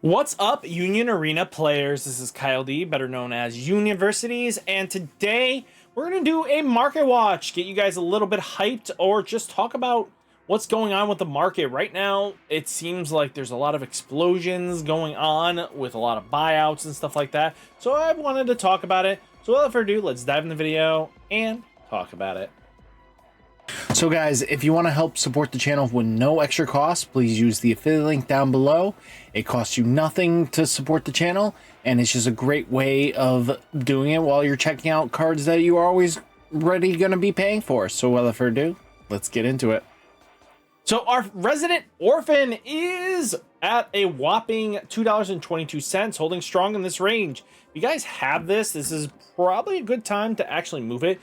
What's up, Union Arena players? This is Kyle D, better known as Unionversities, and today we're going to do a market watch, get you guys a little bit hyped, or just talk about what's going on with the market. Right now, it seems like there's a lot of explosions going on with a lot of buyouts and stuff like that, so I wanted to talk about it. So without further ado, let's dive in the video and talk about it. So guys, if you want to help support the channel with no extra cost, please use the affiliate link down below. It costs you nothing to support the channel, and it's just a great way of doing it while you're checking out cards that you are always ready going to be paying for. So without further ado, let's get into it. So our resident orphan is at a whopping $2.22, holding strong in this range. If you guys have this is probably a good time to actually move it.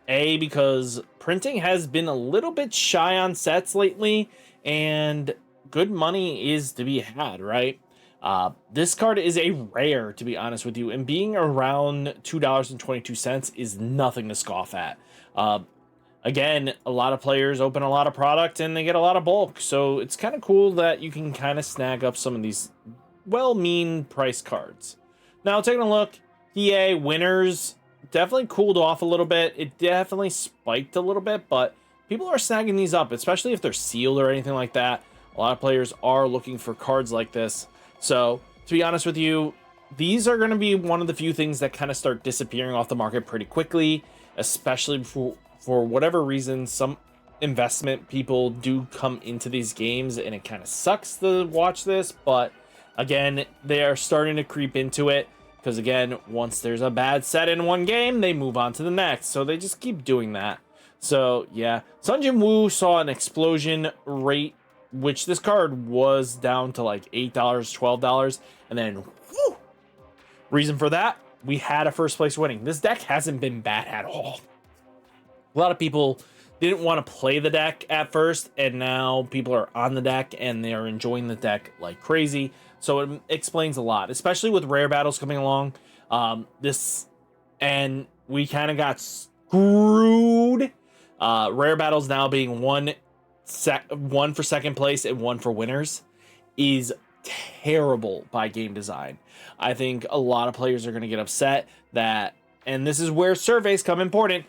Because printing has been a little bit shy on sets lately, and good money is to be had, right? This card is a rare, to be honest with you, and being around $2.22 is nothing to scoff at. Again, a lot of players open a lot of product and they get a lot of bulk, so it's kind of cool that you can kind of snag up some of these well-mean price cards. Now, taking a look, EA winners definitely cooled off a little bit. It definitely spiked a little bit, but people are snagging these up, especially if they're sealed or anything like that. A lot of players are looking for cards like this. So, to be honest with you, these are going to be one of the few things that kind of start disappearing off the market pretty quickly, especially for whatever reason. Some investment people do come into these games, and it kind of sucks to watch this, but again, they are starting to creep into it. Because again, once there's a bad set in one game, they move on to the next. So they just keep doing that. So yeah, Sun Jin Woo saw an explosion rate, which this card was down to like $8, $12. And then, whew, reason for that, we had a first place winning. This deck hasn't been bad at all. A lot of people didn't want to play the deck at first, and now people are on the deck and they are enjoying the deck like crazy. So it explains a lot, especially with rare battles coming along. And we kind of got screwed. Rare battles now being one for second place and one for winners is terrible by game design. I think a lot of players are going to get upset that, and this is where surveys come important.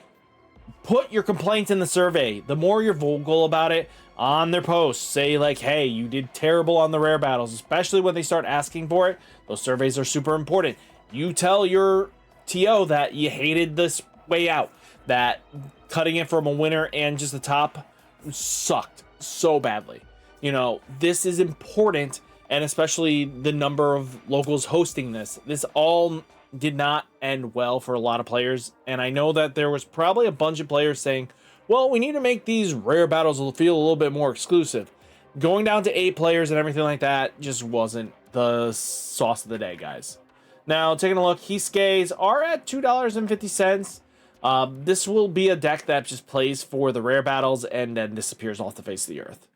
Put your complaints in the survey. The more you're vocal about it on their posts, say like, hey, you did terrible on the rare battles, especially when they start asking for it. Those surveys are super important. You tell your TO that you hated this way out, that cutting it from a winner and just the top sucked so badly. You know, this is important, and especially the number of locals hosting this. This all did not end well for a lot of players, and I know that there was probably a bunch of players saying, well, we need to make these rare battles feel a little bit more exclusive. Going down to 8 players and everything like that just wasn't the sauce of the day, guys. Now, taking a look, Hisuke's are at $2.50. This will be a deck that just plays for the rare battles and then disappears off the face of the earth.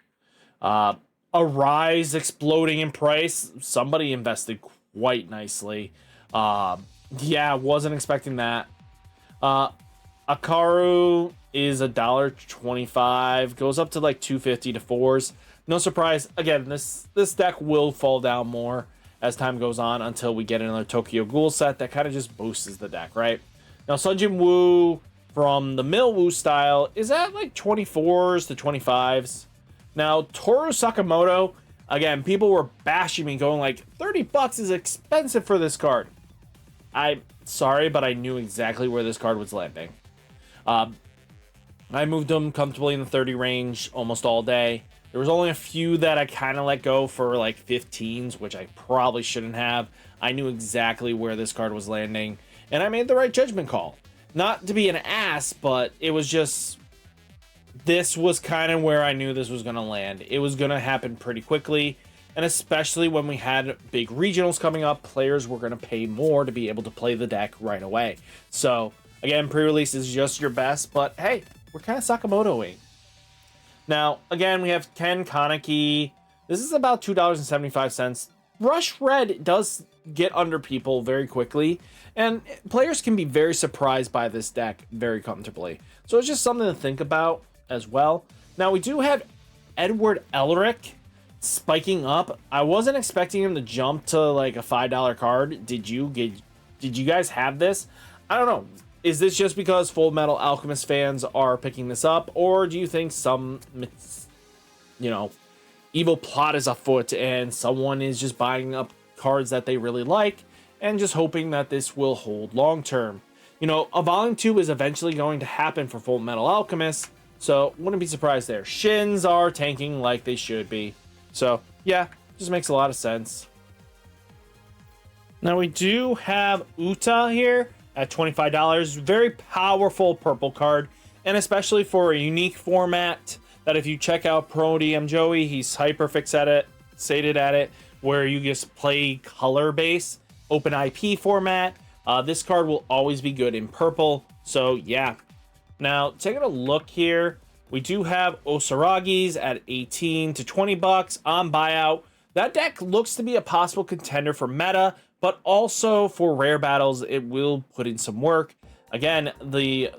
Arise exploding in price. Somebody invested quite nicely. Yeah, wasn't expecting that. Akaru is $1.25, goes up to like $2.50 to 4s. No surprise. Again, this deck will fall down more as time goes on until we get another Tokyo Ghoul set that kind of just boosts the deck, right? Now, Sun Jin Woo from the Mill Woo style is at like 24s to 25s. Now, Toru Sakamoto, again, people were bashing me, going like, $30 is expensive for this card. I'm sorry, but I knew exactly where this card was landing. I moved them comfortably in the 30 range almost all day. There was only a few that I kind of let go for like 15s, which I probably shouldn't have. I knew exactly where this card was landing, and I made the right judgment call. Not to be an ass, but it was just, this was kind of where I knew this was going to land. It was going to happen pretty quickly. And especially when we had big regionals coming up, players were going to pay more to be able to play the deck right away. So, again, pre-release is just your best, but hey, we're kind of Sakamoto-ing. Now, again, we have Ken Kaneki. This is about $2.75. Rush Red does get under people very quickly, and players can be very surprised by this deck very comfortably. So it's just something to think about as well. Now, we do have Edward Elric spiking up. I wasn't expecting him to jump to like a $5 card. Did you guys have this? I don't know. Is this just because Full Metal Alchemist fans are picking this up, or do you think some, you know, evil plot is afoot and someone is just buying up cards that they really like and just hoping that this will hold long term? You know, a Volume 2 is eventually going to happen for Full Metal Alchemist, so wouldn't be surprised there. Shins are tanking like they should be. So, yeah, just makes a lot of sense. Now we do have Uta here at $25. Very powerful purple card, and especially for a unique format that if you check out Pro DM Joey, he's hyper fixated at it, where you just play color base, open IP format. This card will always be good in purple. So yeah. Now taking a look here, we do have Osaragi's at 18 to 20 bucks on buyout. That deck looks to be a possible contender for meta, but also for rare battles, it will put in some work. Again, the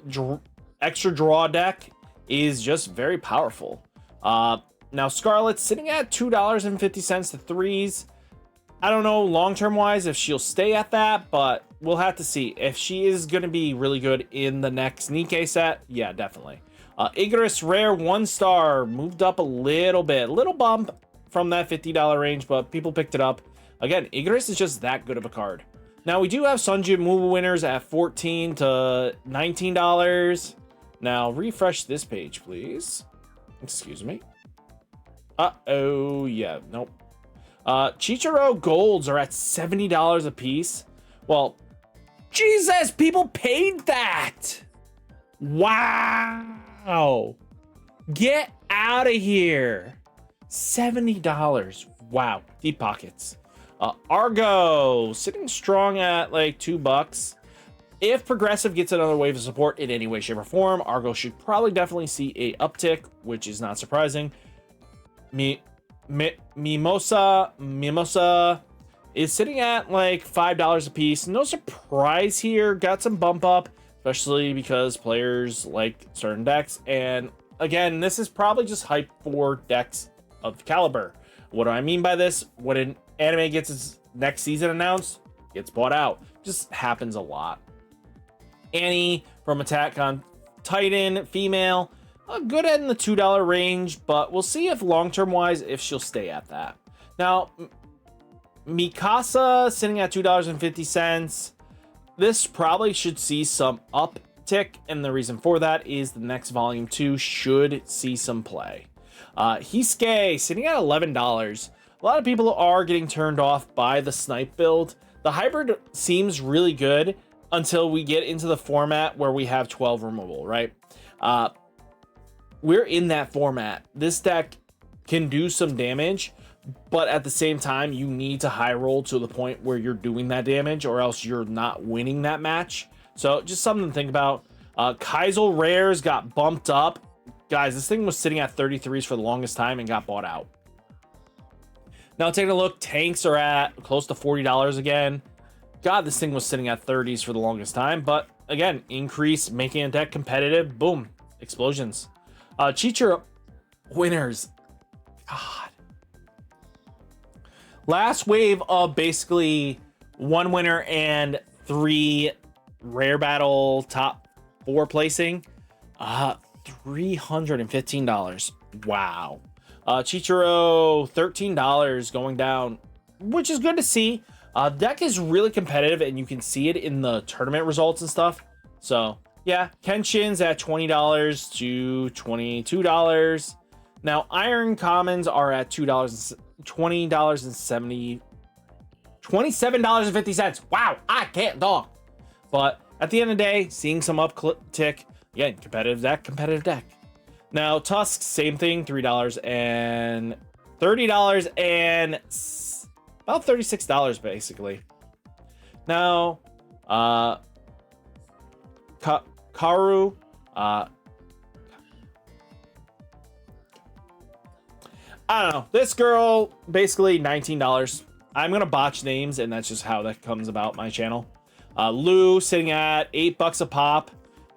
extra draw deck is just very powerful. Now Scarlet's sitting at $2.50 to threes. I don't know long-term wise if she'll stay at that, but we'll have to see. If she is going to be really good in the next Nikkei set, yeah, definitely. Igris Rare 1-star moved up a little bit. Little bump from that $50 range, but people picked it up. Again, Igris is just that good of a card. Now, we do have Sunjin Move winners at $14 to $19. Now, refresh this page, please. Excuse me. Uh-oh, yeah, nope. Chichiro Golds are at $70 a piece. Well, Jesus, people paid that! Wow! Get out of here! $70. Wow, deep pockets. Argo sitting strong at like $2. If Progressive gets another wave of support in any way, shape, or form, Argo should probably definitely see a uptick, which is not surprising. Mimosa is sitting at like $5 a piece. No surprise here. Got some bump up, especially because players like certain decks. And again, this is probably just hype for decks of caliber. What do I mean by this? When an anime gets its next season announced, gets bought out. Just happens a lot. Annie from Attack on Titan, female, good in the $2 range, but we'll see if long-term wise, if she'll stay at that. Now, Mikasa sitting at $2.50. This probably should see some uptick, and the reason for that is the next Volume 2 should see some play. Hisuke sitting at $11. A lot of people are getting turned off by the snipe build. The hybrid seems really good until we get into the format where we have 12 removal, right? We're in that format. This deck can do some damage, but at the same time, you need to high roll to the point where you're doing that damage, or else you're not winning that match. So just something to think about. Kaisel Rares got bumped up. Guys, this thing was sitting at 33s for the longest time and got bought out. Now taking a look, tanks are at close to $40 again. God, this thing was sitting at 30s for the longest time, but again, increase, making a deck competitive, boom, explosions. Chichiro winners, God. Last wave of basically one winner and 3 rare battle top 4 placing, $315. Wow. Chichiro, $13 going down, which is good to see. Deck is really competitive, and you can see it in the tournament results and stuff. So, yeah, Kenshin's at $20 to $22. Now, Iron Commons are at $27.50. Wow, I can't talk. But at the end of the day, seeing some uptick. Again, competitive deck. Now, Tusk, same thing, $3 and $30 and about $36 basically. Now, Karu, I don't know. This girl, basically $19. I'm gonna botch names, and that's just how that comes about my channel. Lou sitting at $8 a pop.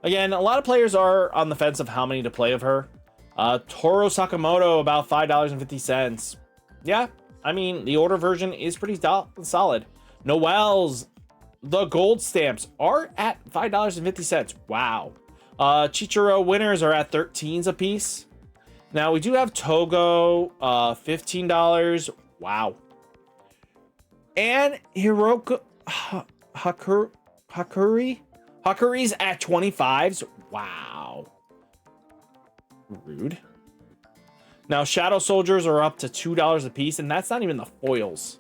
Again, a lot of players are on the fence of how many to play of her. Toro Sakamoto, about $5.50. Yeah, I mean, the order version is pretty solid. Noel's, the gold stamps are at $5.50. Wow. Chichiro winners are at 13s a piece. Now we do have Togo, $15. Wow. And Hiroko Hakuri's at 25s. Wow. Rude. Now Shadow Soldiers are up to $2 a piece, and that's not even the foils.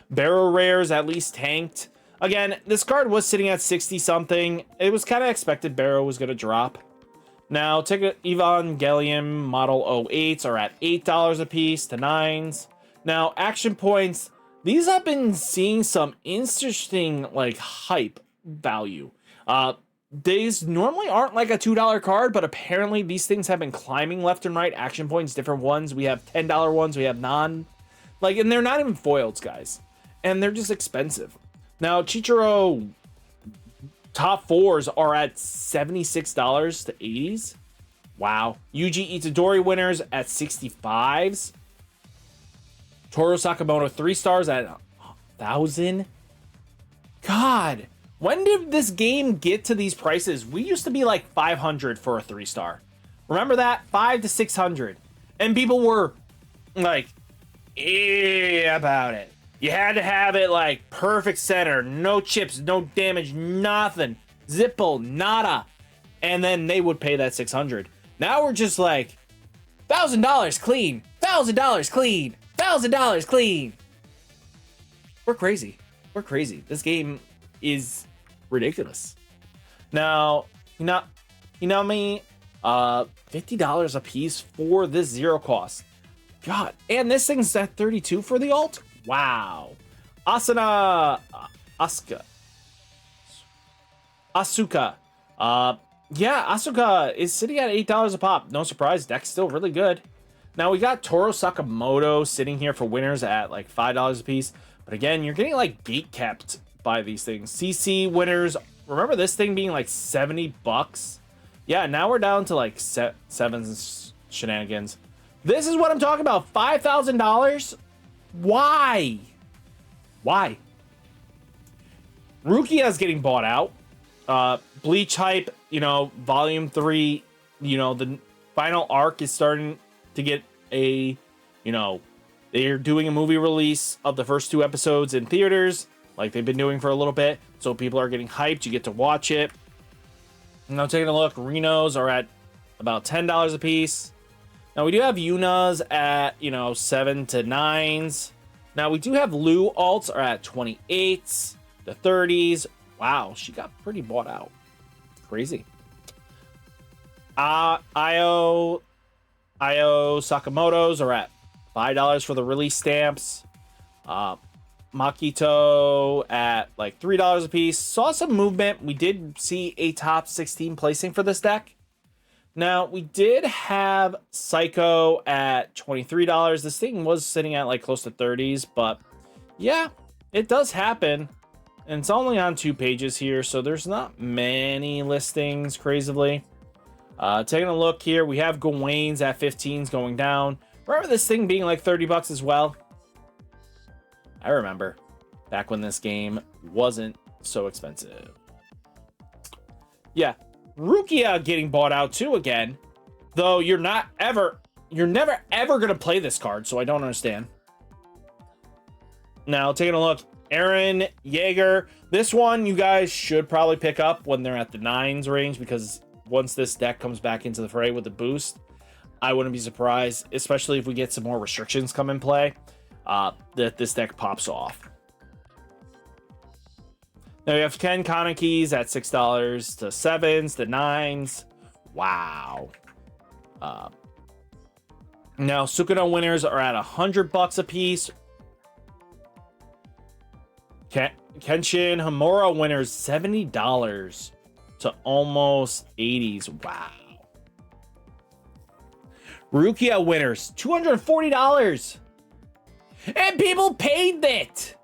Barrow Rares at least tanked. Again, this card was sitting at 60 something. It was kind of expected Barrow was going to drop. Now, Evangelion Model 08s are at $8 a piece to 9s. Now, action points. These have been seeing some interesting, like, hype value. These normally aren't like a $2 card, but apparently these things have been climbing left and right. Action points, different ones. We have $10 ones. We have and they're not even foils, guys. And they're just expensive. Now, Chichiro top 4s are at $76 to 80s. Wow. Yuji Itadori winners at 65s. Toru Sakamoto 3 stars at 1,000. God, when did this game get to these prices? We used to be like 500 for a 3-star. Remember that? 500 to 600. And people were like, yeah, about it. You had to have it like perfect center, no chips, no damage, nothing. Zippo, nada. And then they would pay that 600. Now we're just like, $1,000 clean, $1,000 clean, $1,000 clean. We're crazy. We're crazy. This game is ridiculous. Now, $50 a piece for this 0 cost. God, and this thing's at 32 for the alt? Wow. Asuka. Yeah, Asuka is sitting at $8 a pop. No surprise, deck's still really good. Now we got Toru Sakamoto sitting here for winners at like $5 a piece. But again, you're getting like gate kept by these things. CC winners, remember this thing being like $70? Yeah, now we're down to like sevens shenanigans. This is what I'm talking about. $5,000? Why? Why? Rukia's getting bought out. Bleach hype, volume 3, the final arc is starting to get a, they're doing a movie release of the first 2 episodes in theaters, like they've been doing for a little bit. So people are getting hyped. You get to watch it. Now taking a look, Renos are at about $10 a piece. Now we do have Yuna's at, 7 to 9s. Now we do have Lou alts are at 28s to 30s. Wow, she got pretty bought out. Crazy. Io Sakamoto's are at $5 for the release stamps. Makito at like $3 a piece. Saw some movement. We did see a top 16 placing for this deck. Now, we did have Psycho at $23. This thing was sitting at like close to 30s, but yeah, it does happen. And it's only on 2 pages here, so there's not many listings, crazily. Taking a look here, we have Gawaine's at 15s going down. Remember this thing being like $30 as well? I remember back when this game wasn't so expensive. Yeah. Rukia getting bought out too again, though you're never ever gonna play this card, so I don't understand. Now taking a look, Aaron Yeager, this one you guys should probably pick up when they're at the 9s range, because once this deck comes back into the fray with the boost, I wouldn't be surprised, especially if we get some more restrictions come in play, that this deck pops off. Now we have Ken Kaneki's at $6 to 7s to 9s. Wow. Now Sukino winners are at $100 a piece. Kenshin Hamura winners $70 to almost 80s. Wow. Rukia winners $240. And people paid it.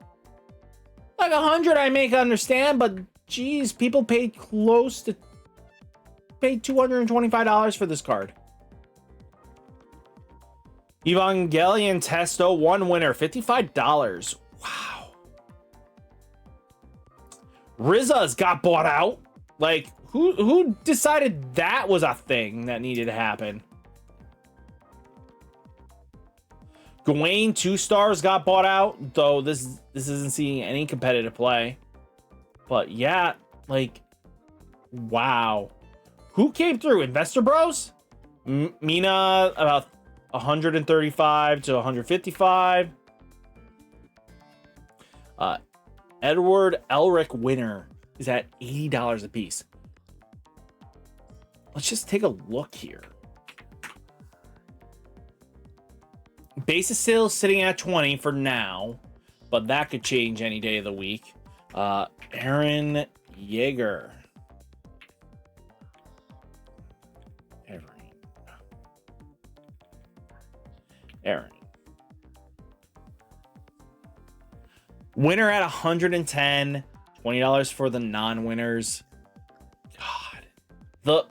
Like 100 I make understand, but geez, people paid $225 for this card. Evangelion Testo, 1 winner, $55. Wow. Rizza's got bought out. Like, who decided that was a thing that needed to happen? Gawain, 2 stars, got bought out, though this isn't seeing any competitive play. But yeah, like, wow. Who came through? Investor Bros? Mina, about 135 to 155. Edward Elric winner is at $80 a piece. Let's just take a look here. Base is still sitting at 20 for now, but that could change any day of the week. Aaron Yeager. Aaron. Winner at 110, $20 for the non-winners. God.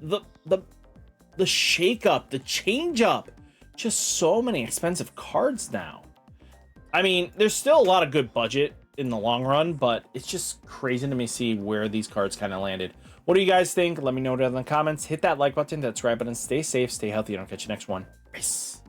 The shake-up, the change-up. Just so many expensive cards now. I mean, there's still a lot of good budget in the long run, but it's just crazy to me see where these cards kind of landed. What do you guys think? Let me know down in the comments. Hit that like button, that subscribe button. Stay safe, stay healthy, and I'll catch you next one. Peace.